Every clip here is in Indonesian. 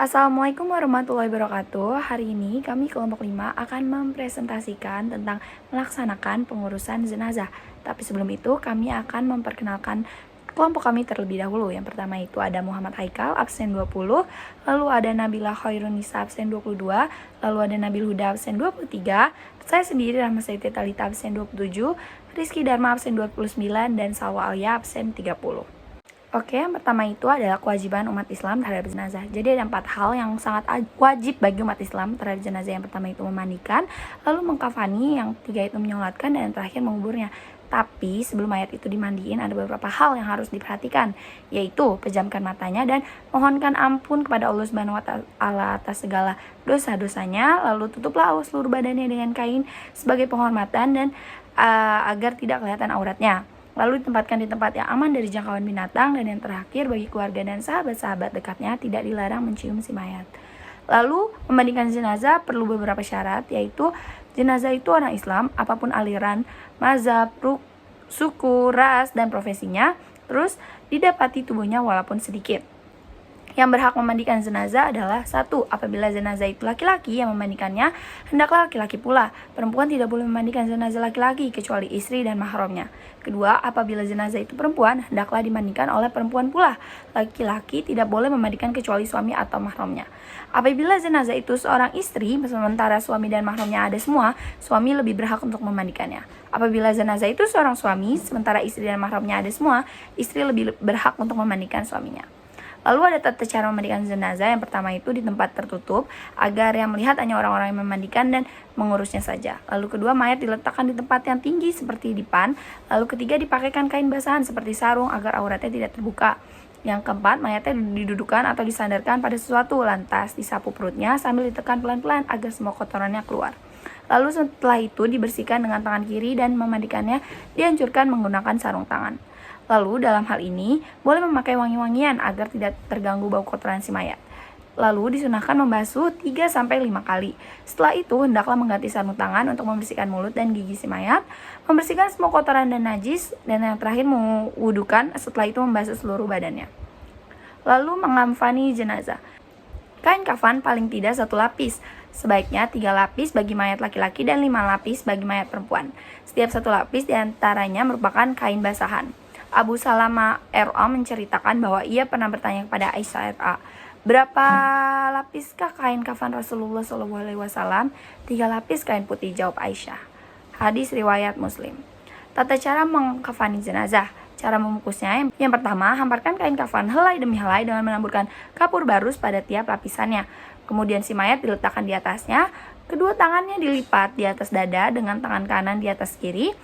Assalamualaikum warahmatullahi wabarakatuh. Hari ini kami kelompok 5 akan mempresentasikan tentang melaksanakan pengurusan jenazah. Tapi sebelum itu kami akan memperkenalkan kelompok kami terlebih dahulu. Yang pertama itu ada Muhammad Haikal absen 20, lalu ada Nabila Khairunisa absen 22, lalu ada Nabil Huda absen 23, saya sendiri Rahma Sayyid Talita absen 27, Rizky Dharma absen 29, dan Salwa Alia absen 30. Oke, yang pertama itu adalah kewajiban umat Islam terhadap jenazah. Jadi ada 4 hal yang sangat wajib bagi umat Islam terhadap jenazah. Yang pertama itu memandikan, lalu mengkafani, yang 3 itu menyolatkan, dan yang terakhir menguburnya. Tapi sebelum mayat itu dimandiin ada beberapa hal yang harus diperhatikan, yaitu pejamkan matanya dan mohonkan ampun kepada Allah Subhanahu wa taala atas segala dosa-dosanya, lalu tutuplah seluruh badannya dengan kain sebagai penghormatan dan agar tidak kelihatan auratnya. Lalu ditempatkan di tempat yang aman dari jangkauan binatang, dan yang terakhir bagi keluarga dan sahabat-sahabat dekatnya tidak dilarang mencium si mayat. Lalu memandikan jenazah perlu beberapa syarat, yaitu jenazah itu orang Islam, apapun aliran, mazhab, suku, ras, dan profesinya, terus didapati tubuhnya walaupun sedikit. Yang berhak memandikan jenazah adalah 1. Apabila jenazah itu laki-laki yang memandikannya, hendaklah laki-laki pula. Perempuan tidak boleh memandikan jenazah laki-laki kecuali istri dan mahramnya. 2. Apabila jenazah itu perempuan, hendaklah dimandikan oleh perempuan pula. Laki-laki tidak boleh memandikan kecuali suami atau mahramnya. Apabila jenazah itu seorang istri, sementara suami dan mahramnya ada semua, suami lebih berhak untuk memandikannya. Apabila jenazah itu seorang suami, sementara istri dan mahramnya ada semua, istri lebih berhak untuk memandikan suaminya. Lalu ada tata cara memandikan jenazah. Yang pertama itu di tempat tertutup agar yang melihat hanya orang-orang yang memandikan dan mengurusnya saja. Lalu kedua, mayat diletakkan di tempat yang tinggi seperti dipan. Lalu ketiga, dipakaikan kain basahan seperti sarung agar auratnya tidak terbuka. Yang keempat, mayatnya didudukkan atau disandarkan pada sesuatu, lantas disapu perutnya sambil ditekan pelan-pelan agar semua kotorannya keluar. Lalu setelah itu dibersihkan dengan tangan kiri dan memandikannya dianjurkan menggunakan sarung tangan. Lalu dalam hal ini boleh memakai wangi-wangian agar tidak terganggu bau kotoran si mayat. Lalu disunahkan membasuh 3-5 kali. Setelah itu hendaklah mengganti sarung tangan untuk membersihkan mulut dan gigi si mayat, membersihkan semua kotoran dan najis, dan yang terakhir mewudukan, setelah itu membasuh seluruh badannya. Lalu mengkafani jenazah. Kain kafan paling tidak 1 lapis, sebaiknya 3 lapis bagi mayat laki-laki dan 5 lapis bagi mayat perempuan. Setiap 1 lapis diantaranya merupakan kain basahan. Abu Salama R.A. menceritakan bahwa ia pernah bertanya kepada Aisyah R.A., berapa lapiskah kain kafan Rasulullah SAW? 3 lapis kain putih, jawab Aisyah. Hadis riwayat Muslim. Tata cara mengkafani jenazah. Cara membungkusnya, yang pertama, hamparkan kain kafan helai demi helai dengan menaburkan kapur barus pada tiap lapisannya. Kemudian si mayat diletakkan di atasnya, kedua tangannya dilipat di atas dada dengan tangan kanan di atas kiri.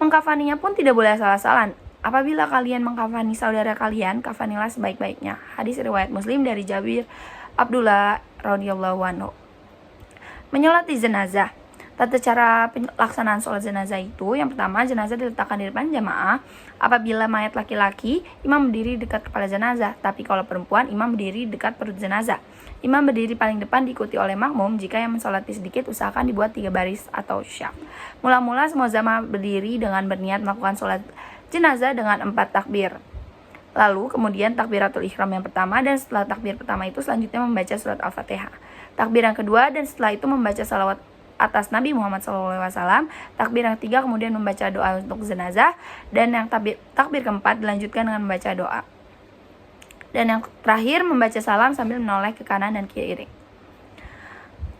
Mengkafaninya pun tidak boleh asal-asalan. Apabila kalian mengkafani saudara kalian, kafanilah sebaik-baiknya. Hadis riwayat Muslim dari Jabir Abdullah radhiyallahu anhu. Menyolati jenazah. Tata cara pelaksanaan sholat jenazah itu, yang pertama, jenazah diletakkan di depan jamaah. Apabila mayat laki-laki, imam berdiri dekat kepala jenazah, tapi kalau perempuan, imam berdiri dekat perut jenazah. Imam berdiri paling depan diikuti oleh makmum. Jika yang mensolati sedikit, usahakan dibuat 3 baris atau syaf. Mula-mula semua jamaah berdiri dengan berniat melakukan sholat jenazah dengan 4 takbir. Lalu kemudian takbiratul ihram yang pertama, dan setelah takbir pertama itu selanjutnya membaca surat Al-Fatihah. Takbir yang kedua, dan setelah itu membaca salawat atas Nabi Muhammad SAW. Takbir yang ketiga kemudian membaca doa untuk jenazah, dan yang takbir keempat dilanjutkan dengan membaca doa. Dan yang terakhir membaca salam sambil menoleh ke kanan dan kiri.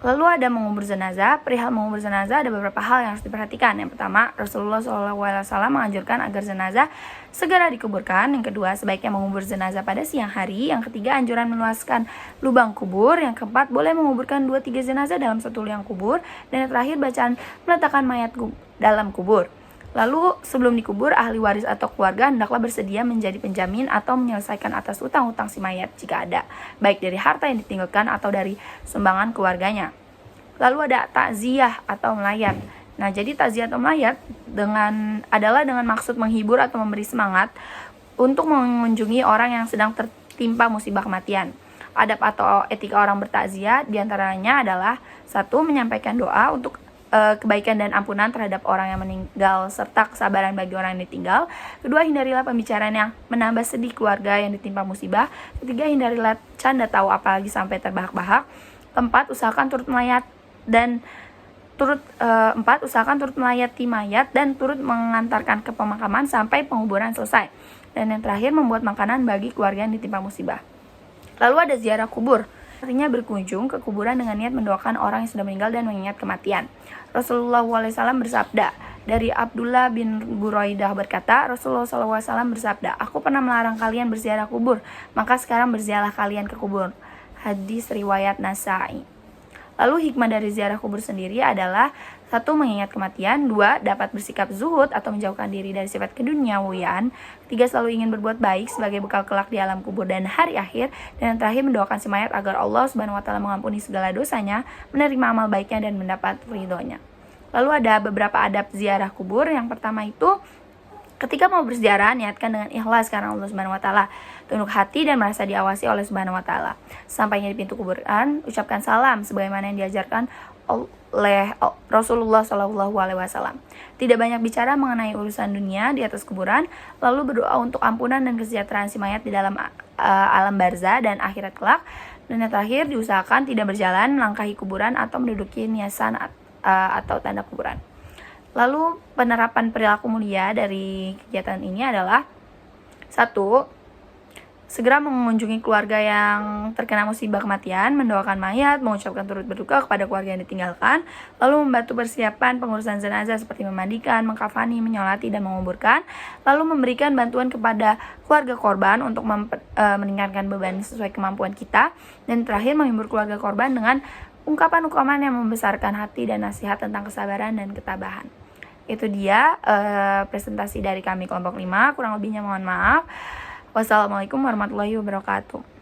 Lalu ada mengubur jenazah. Perihal mengubur jenazah ada beberapa hal yang harus diperhatikan. Yang pertama, Rasulullah SAW menganjurkan agar jenazah segera dikuburkan. Yang kedua, sebaiknya mengubur jenazah pada siang hari. Yang ketiga, anjuran meluaskan lubang kubur. Yang keempat, boleh menguburkan 2-3 jenazah dalam 1 liang kubur. Dan yang terakhir, bacaan meletakkan mayat dalam kubur. Lalu sebelum dikubur, ahli waris atau keluarga hendaklah bersedia menjadi penjamin atau menyelesaikan atas utang-utang si mayat jika ada, baik dari harta yang ditinggalkan atau dari sumbangan keluarganya. Lalu ada takziah atau melayat. Nah, jadi takziah atau melayat adalah dengan maksud menghibur atau memberi semangat untuk mengunjungi orang yang sedang tertimpa musibah kematian. Adab atau etika orang bertakziah diantaranya adalah 1. Menyampaikan doa untuk kebaikan dan ampunan terhadap orang yang meninggal serta kesabaran bagi orang yang ditinggal. Kedua, hindarilah pembicaraan yang menambah sedih keluarga yang ditimpa musibah. Ketiga, hindarilah canda tawa apalagi sampai terbahak-bahak. Keempat, usahakan turut melayati mayat dan turut mengantarkan ke pemakaman sampai penguburan selesai. Dan yang terakhir, membuat makanan bagi keluarga yang ditimpa musibah. Lalu ada ziarah kubur, artinya berkunjung ke kuburan dengan niat mendoakan orang yang sudah meninggal dan mengingat kematian. Rasulullah SAW bersabda, dari Abdullah bin Buraidah berkata, Rasulullah SAW bersabda, aku pernah melarang kalian berziarah kubur, maka sekarang berziarah kalian ke kubur. Hadis riwayat Nasa'i. Lalu hikmah dari ziarah kubur sendiri adalah 1. Mengingat kematian. 2. Dapat bersikap zuhud atau menjauhkan diri dari sifat keduniawian. 3. Selalu ingin berbuat baik sebagai bekal kelak di alam kubur dan hari akhir. Dan yang terakhir, mendoakan si mayat agar Allah SWT mengampuni segala dosanya, menerima amal baiknya dan mendapat ridhonya. Lalu ada beberapa adab ziarah kubur. Yang pertama itu, ketika mau berziarah, niatkan dengan ikhlas karena Allah Subhanahu wa taala. Tunduk hati dan merasa diawasi oleh Subhanahu wa taala. Sampainya di pintu kuburan, ucapkan salam sebagaimana yang diajarkan oleh Rasulullah SAW. Tidak banyak bicara mengenai urusan dunia di atas kuburan, lalu berdoa untuk ampunan dan kesejahteraan si mayat di dalam alam barzah dan akhirat kelak. Dan yang terakhir, diusahakan tidak berjalan, melangkahi kuburan atau menduduki niasan atau tanda kuburan. Lalu penerapan perilaku mulia dari kegiatan ini adalah 1. Segera mengunjungi keluarga yang terkena musibah kematian, mendoakan mayat, mengucapkan turut berduka kepada keluarga yang ditinggalkan, lalu membantu persiapan pengurusan jenazah seperti memandikan, mengkafani, menyolati, dan menguburkan, lalu memberikan bantuan kepada keluarga korban untuk meringankan beban sesuai kemampuan kita, dan terakhir menghibur keluarga korban dengan ungkapan-ungkapan yang membesarkan hati dan nasihat tentang kesabaran dan ketabahan. Itu dia presentasi dari kami kelompok 5, kurang lebihnya mohon maaf. Wassalamualaikum warahmatullahi wabarakatuh.